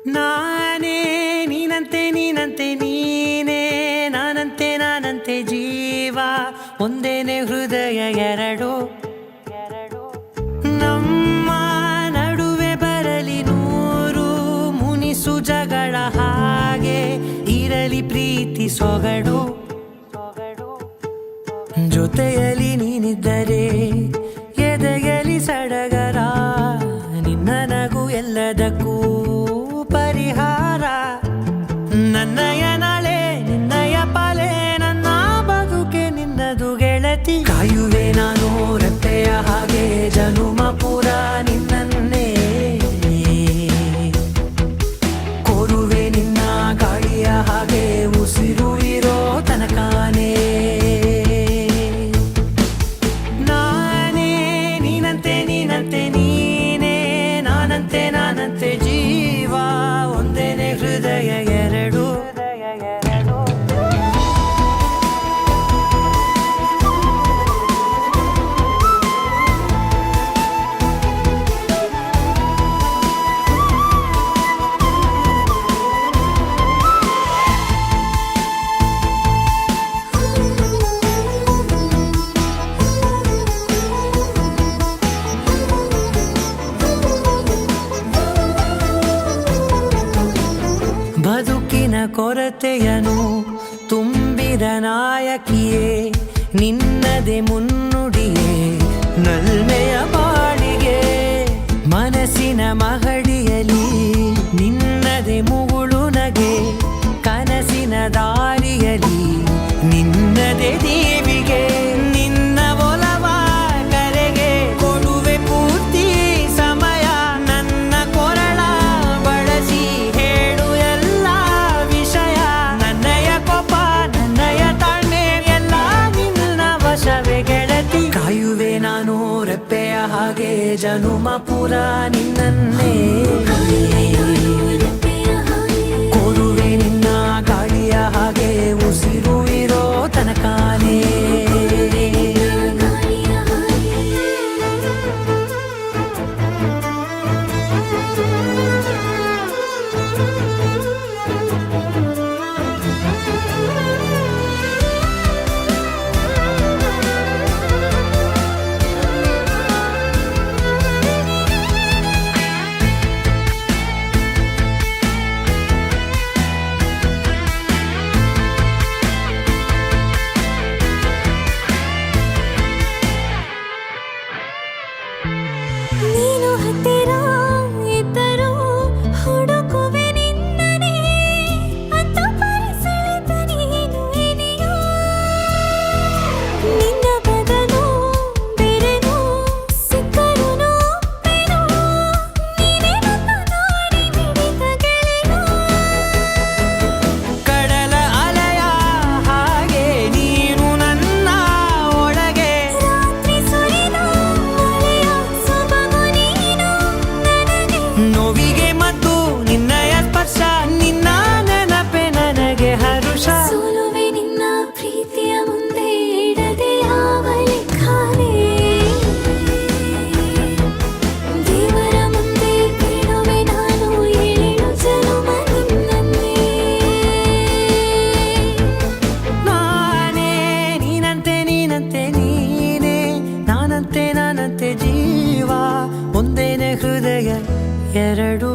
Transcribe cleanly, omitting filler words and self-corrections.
ನಾನೇ ನೀನಂತೆ ನೀನಂತೆ ನೀನೇ ನಾನಂತೆ ನಾನಂತೆ ಜೀವ ಒಂದೇನೆ ಹೃದಯ ಎರಡು ನಮ್ಮ ನಡುವೆ ಬರಲಿ ನೂರು ಮುನಿಸು ಜಗಳ ಹಾಗೆ ಇರಲಿ ಪ್ರೀತಿ ಸೊಗಡು ಜೊತೆಯಲ್ಲಿ ನೀನಿದ್ದರೆ ಎದೆಯಲಿ ಸಡಗರ ನಿನ್ನ ನಗು ಎಲ್ಲದಕ್ಕೂ ಪರಿಹಾರ ನನ್ನಯ ನಾಳೆ ನಿನ್ನಯ ಪಾಲೆ ನನ್ನ ಬದುಕೆ ನಿನ್ನದು ಗೆಳತಿ ಕಾಯುವೆ ನಾನು ರೆಪ್ಪೆಯ ಹಾಗೆ ಜನುಮ ಪೂರ ನಿನ್ನನ್ನೇ ಕೋರುವೆ ನಿನ್ನ ಗಾಳಿಯ ಹಾಗೆ ಉಸಿರು ಇರೋ ತನಕಾನೇ ನಾನೇ ನೀನಂತೆ ನೀನಂತೆ ನೀನೇ ನಾನಂತೆ ನಾನಂತೆ ಜೀವ ಒಂದೇನೆ ಹೃದಯ ಎರಡು ಬದುಕಿನ ಕೊರತೆಯನು ತುಂಬಿದ ನಾಯಕಿಯೇ ನಿನ್ನದೆ ಮುನ್ನುಡಿಯೇ ನಲ್ಮೆಯ ಬಾಳಿಗೆ ಮನಸ್ಸಿನ ಮಹಡಿಯಲಿ ನಿನ್ನದೆ ಮುಗುಳು ನಗೆ ಕನಸಿನ ದಾರಿಯಲಿ ನಿನ್ನದೆ ದೇವಿಗೆ ನಿನ್ನ ಒಲವ ಕರೆಗೆ ಕೊಡುವೆ ಪೂರ್ತಿ ಸಮಯ ನನ್ನ ಕೊರಳ ಬಳಸಿ ಹೇಳು ಎಲ್ಲ ವಿಷಯ ನನ್ನಯ ಕೋಪ ನನ್ನಯ ತಾಳ್ಮೆ ಎಲ್ಲ ನಿನ್ನ ವಶವೇ ಗೆಳತಿ ಕಾಯುವೆ ನಾನು ರೆಪ್ಪೆಯ ಹಾಗೆ ಜನುಮ ಪುರ ನಿನ್ನನ್ನೇ ಕೋರುವೆ ನಿನ್ನ ಗಾಳಿಯ ಹಾಗೆ ಉಸಿರು ಇರೋ ತನಕಾನೇ ನೀನು ಹತ್ತಿರ ಇದ್ದರೂ ಹುಡುಕುವೆ ನಿನ್ನನೇ ಅಂತ ಪರಿಸೆಳೆದ ನೀನು ಇದೆಯೋ ನಿನ್ನ ಬದಲು ಬೇರೆನೋ ಸಿಕ್ಕರೂ ನೋವೆನೋ ನೀನೇ ನನ್ನ ನಾಡಿ ಮಿಡಿತ ಗೆಳೆಯೋ ಕಡಲ ಅಲೆಯ ಹಾಗೆ ನೀನು ನನ್ನ ಒಳಗೆ ರಾತ್ರಿ ಸುರಿದ ಮಳೆಯ ಸೊಬಗು ನೀನು ನನಗೆ ನೋವಿಗೆ ಮತ್ತು ನಿನ್ನಯ ಸ್ಪರ್ಶ ನಿನ್ನ ನೆನಪೆ ನನಗೆ ಹರುಷ ಸೋಲುವೆ ನಿನ್ನ ಪ್ರೀತಿಯ ಮುಂದೆ ಇಡದೆ ಯಾವ ಲೆಕ್ಕನೇ ದೇವರ ಮುಂದೆ ಬೇಡುವೆ ನಾನು ಏಳು ಜನುಮ ನಿನ್ನನ್ನೇ ನಾನೇ ನೀನಂತೆ ನೀನಂತೆ ನೀನೇ ನಾನಂತೆ ನಾನಂತೆ ಜೀವ ಒಂದೇನೆ ಹೃದಯ ಎರಡು